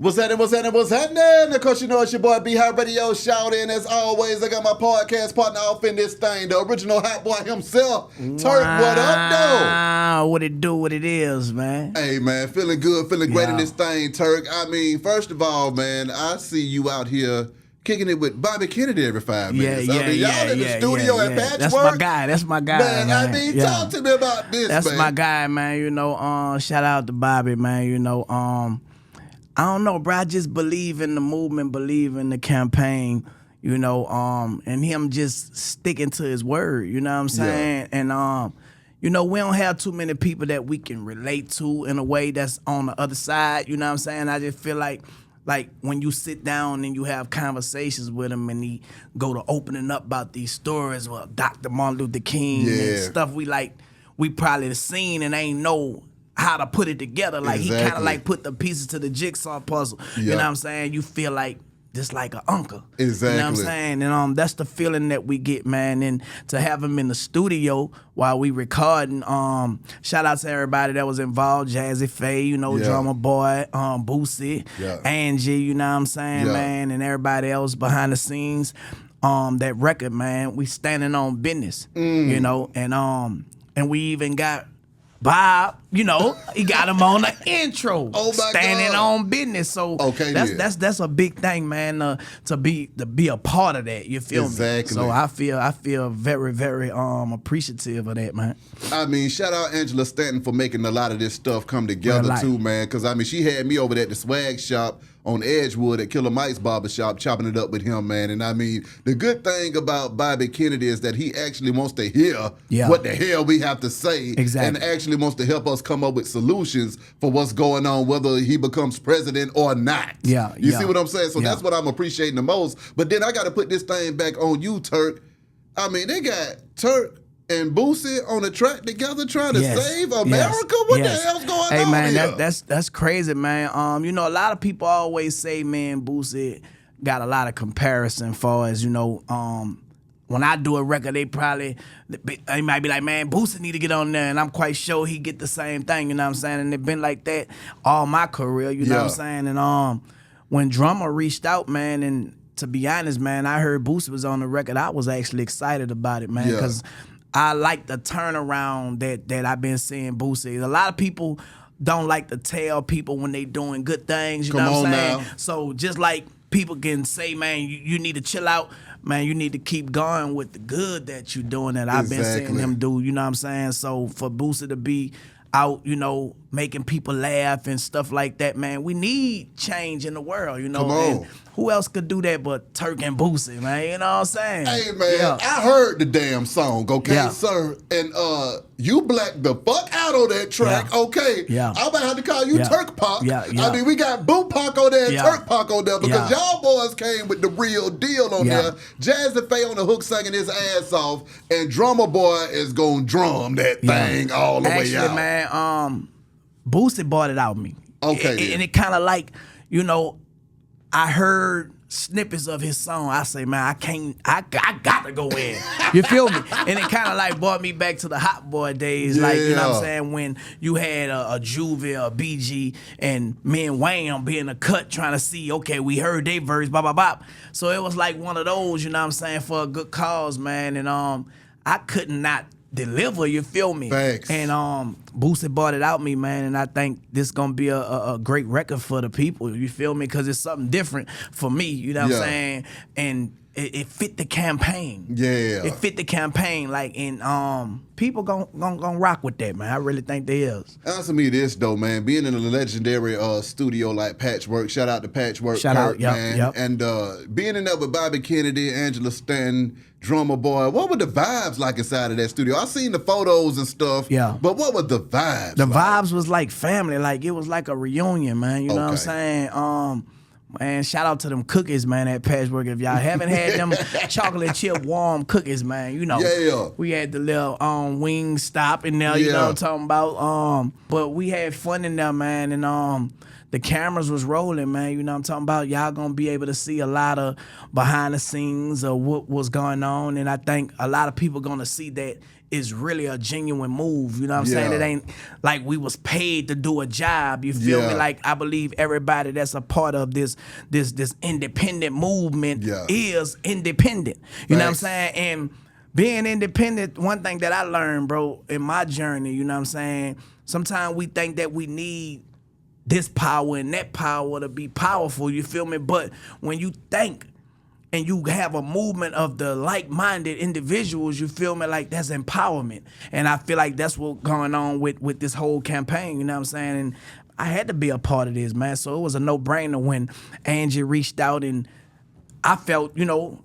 What's happening? Of course, you know it's your boy B-High Radio Shout In. As always, I got my podcast partner off in this thing, the original hot boy himself, Turk. What up, though? What it do, what it is, man. Hey, man, feeling good, feeling great in this thing, Turk. I mean, first of all, man, I see you out here kicking it with Bobby Kennedy every 5 minutes. Y'all in the studio at Patchwork. That's my guy. Man, I mean, talk to me about this, That's my guy, man. You know, shout out to Bobby, man. You know, I don't know, bro. I just believe in the movement, believe in the campaign, you know, and him just sticking to his word, you know what I'm saying? Yeah. And, you know, we don't have too many people that we can relate to in a way that's on the other side, you know what I'm saying? I just feel like when you sit down and you have conversations with him and he go to opening up about these stories, well, Dr. Martin Luther King and stuff we probably seen and ain't know how to put it together. Like he kind of like put the pieces to the jigsaw puzzle. Yep. You know what I'm saying? You feel like just like an uncle. Exactly. You know what I'm saying? And that's the feeling that we get, man. And to have him in the studio while we recording, shout out to everybody that was involved. Jazzy Faye, you know, drummer boy, Boosie, Angie, you know what I'm saying, man, and everybody else behind the scenes. That record, man, we standing on business, you know, and we even got Bob, you know, he got him on the intro. Oh my standing God. On business. So that's a big thing, man, to be a part of that. You feel me? So I feel very, very appreciative of that, man. I mean, shout out Angela Stanton for making a lot of this stuff come together too, man. Cause I mean she had me over there at the swag shop on Edgewood at Killer Mike's barbershop, chopping it up with him, man. And I mean, the good thing about Bobby Kennedy is that he actually wants to hear what the hell we have to say, and actually wants to help us come up with solutions for what's going on, whether he becomes president or not. You see what I'm saying? So that's what I'm appreciating the most. But then I got to put this thing back on you, Turk. I mean, they got Turk and Boosie on the track together trying to save America? What the hell's going on here? Hey, man, that's crazy, man. You know, a lot of people always say, man, Boosie got a lot of comparison for as, you know, when I do a record, they might be like, man, Boosie need to get on there, and I'm quite sure he get the same thing, you know what I'm saying? And it been like that all my career, you know what I'm saying? And when Drummer reached out, man, and to be honest, man, I heard Boosie was on the record, I was actually excited about it, man, because I like the turnaround that I've been seeing Boosie. A lot of people don't like to tell people when they doing good things, you know what I'm saying? Now. So just like people can say, man, you need to chill out, man, you need to keep going with the good that you're doing that I've been seeing him do, you know what I'm saying? So for Boosie to be out, you know, making people laugh and stuff like that, man, we need change in the world, you know? And who else could do that but Turk and Boosie, man? You know what I'm saying? Hey, man, I heard the damn song, sir? And you blacked the fuck out on that track, I'm about to have to call you Turk Pac. I mean, we got Boo Pac on there and Turk Pac on there because y'all boys came with the real deal on there. Jazzy Faye on the hook singing his ass off, and Drummer Boy is gonna drum that thing all the way out. Actually, man, Boosie bought it out of me. And it kind of like, you know, I heard snippets of his song. I say, man, I got to go in. You feel me? And it kind of like brought me back to the Hot Boy days. Like, you know what I'm saying? When you had a Juvie, a BG, and me and Wayne being a cut trying to see, okay, we heard their verse, bop, bop, bop. So it was like one of those, you know what I'm saying, for a good cause, man. And I could not deliver, you feel me? Thanks. And Boosie bought it out me, man, and I think this gonna be a great record for the people, you feel me? Because it's something different for me, you know what I'm saying? And it fit the campaign. It fit the campaign, like, and people gonna rock with that, man. I really think they is. Answer me this though, man. Being in a legendary studio like Patchwork, shout out to Patchwork, man. And being in there with Bobby Kennedy, Angela Stanton, Drummer Boy, what were the vibes like inside of that studio? I seen the photos and stuff, but what were the vibes? The vibes was like family, like it was like a reunion, man. You know what I'm saying? Man, shout out to them cookies, man, at Patchwork. If y'all haven't had them chocolate chip warm cookies, man, you know, we had the little wing stop in there, you know what I'm talking about? But we had fun in there, man, and the cameras was rolling, man, you know what I'm talking about? Y'all gonna be able to see a lot of behind the scenes of what was going on, and I think a lot of people gonna see that is really a genuine move. You know what I'm saying? It ain't like we was paid to do a job. You feel me? Like I believe everybody that's a part of this independent movement is independent. You know what I'm saying? And being independent, one thing that I learned, bro, in my journey, you know what I'm saying? Sometimes we think that we need this power and that power to be powerful, you feel me? But when you think and you have a movement of the like-minded individuals, you feel me, like that's empowerment. And I feel like that's what's going on with this whole campaign, you know what I'm saying? And I had to be a part of this, man. So it was a no-brainer when Angie reached out, and I felt, you know,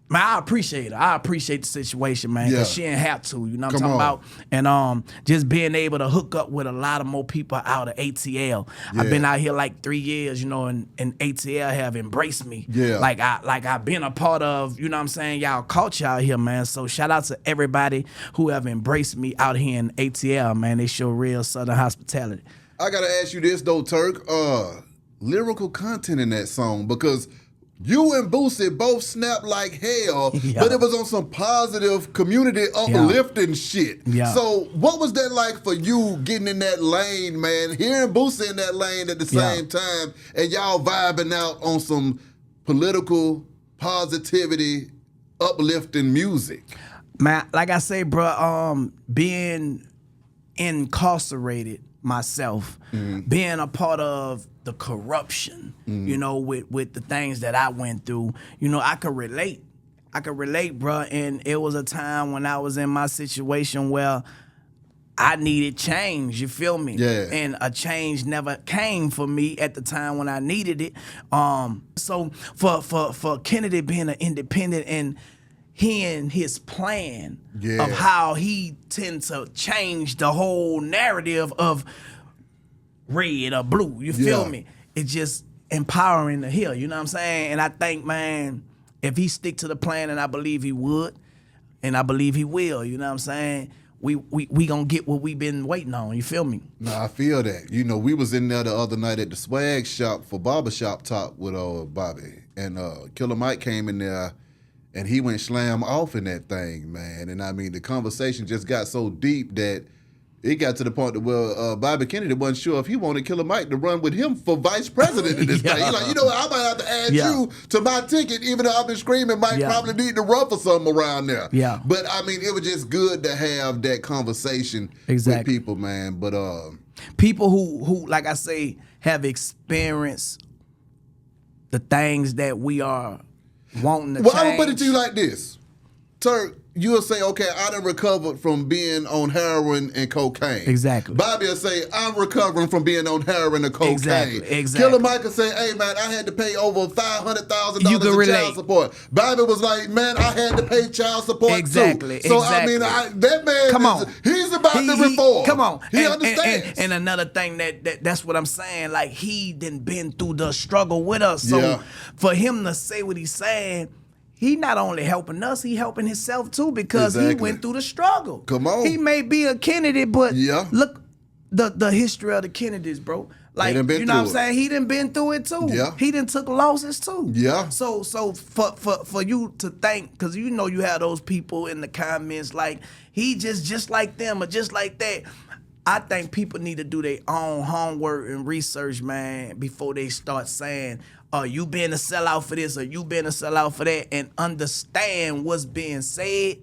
man, I appreciate her. I appreciate the situation, man, because she didn't have to, you know what I'm talking about? And just being able to hook up with a lot of more people out of ATL. I've been out here like 3 years, you know, and ATL have embraced me. Like I've been a part of, you know what I'm saying, y'all culture out here, man. So shout out to everybody who have embraced me out here in ATL, man. They show real Southern hospitality. I gotta ask you this though, Turk. Lyrical content in that song, because you and Boosie both snapped like hell, but it was on some positive, community uplifting shit. So what was that like for you getting in that lane, man? Hearing Boosie in that lane at the same time, and y'all vibing out on some political positivity, uplifting music. Man, like I say, bro, being incarcerated myself, being a part of the corruption, you know, with the things that I went through, you know, I could relate. Bro. And it was a time when I was in my situation where I needed change, you feel me? And a change never came for me at the time when I needed it. So for Kennedy being an independent and hearing his plan of how he tends to change the whole narrative of red or blue, you feel me? It's just empowering to hear, you know what I'm saying? And I think, man, if he stick to the plan, and I believe he would, and I believe he will, you know what I'm saying? We gonna get what we been waiting on, you feel me? No, I feel that. You know, we was in there the other night at the swag shop for barbershop talk with Bobby, and Killer Mike came in there, and he went slam off in that thing, man. And I mean, the conversation just got so deep that it got to the point where Bobby Kennedy wasn't sure if he wanted Killer Mike to run with him for vice president in this thing. He's like, you know what, I might have to add you to my ticket, even though I've been screaming Mike probably need to run for something around there. But I mean, it was just good to have that conversation with people, man. But people who, like I say, have experienced the things that we are wanting to change. I'm gonna put it to you like this. Turk, you'll say, okay, I done recovered from being on heroin and cocaine. Bobby will say, I'm recovering from being on heroin and cocaine. Killer Mike will say, hey, man, I had to pay over $500,000 in child support. Bobby was like, man, I had to pay child support too. So, I mean, that man, he's about to reform. He understands. And another thing, that's what I'm saying, like, he done been through the struggle with us. So, for him to say what he's saying, he not only helping us, he helping himself too, because he went through the struggle. He may be a Kennedy, but look the history of the Kennedys, bro. Like, you know what I'm saying? He done been through it too. He done took losses too. So for you to think, because you know you have those people in the comments like, he just like them or just like that. I think people need to do their own homework and research, man, before they start saying, you been a sellout for this or you been a sellout for that, and understand what's being said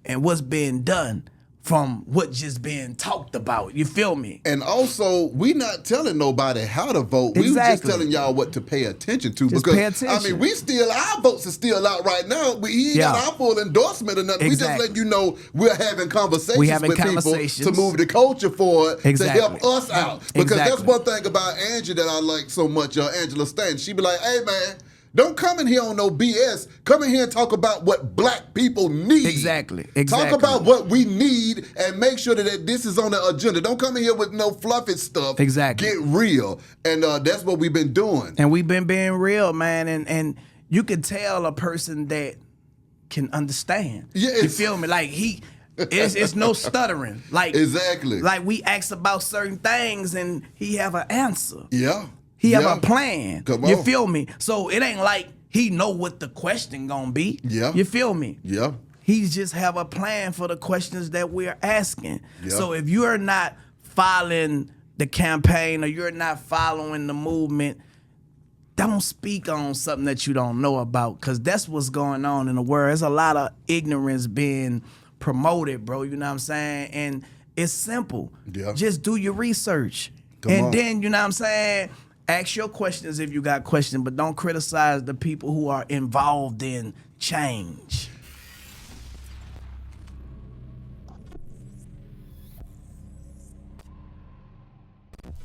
and what's being done from what just being talked about. You feel me? And also, we not telling nobody how to vote. We just telling y'all what to pay attention to. Just because pay attention. I mean, our votes are still out right now. We ain't got our full endorsement or nothing. We just letting you know we're having conversations with people to move the culture forward to help us out. Because that's one thing about Angie that I like so much, Angela Stanton. She be like, hey man, don't come in here on no BS. Come in here and talk about what black people need. Talk about what we need and make sure that this is on the agenda. Don't come in here with no fluffy stuff. Get real. And that's what we've been doing. And we've been being real, man. And you can tell a person that can understand. You feel me? Like it's no stuttering. Like like we ask about certain things and he have an answer. He have a plan. You feel me? So it ain't like he know what the question gonna be. You feel me? He just have a plan for the questions that we're asking. Yep. So if you are not following the campaign or you're not following the movement, don't speak on something that you don't know about, because that's what's going on in the world. There's a lot of ignorance being promoted, bro. You know what I'm saying? And it's simple. Yeah. Just do your research. Come on. Then, you know what I'm saying, ask your questions if you got questions, but don't criticize the people who are involved in change.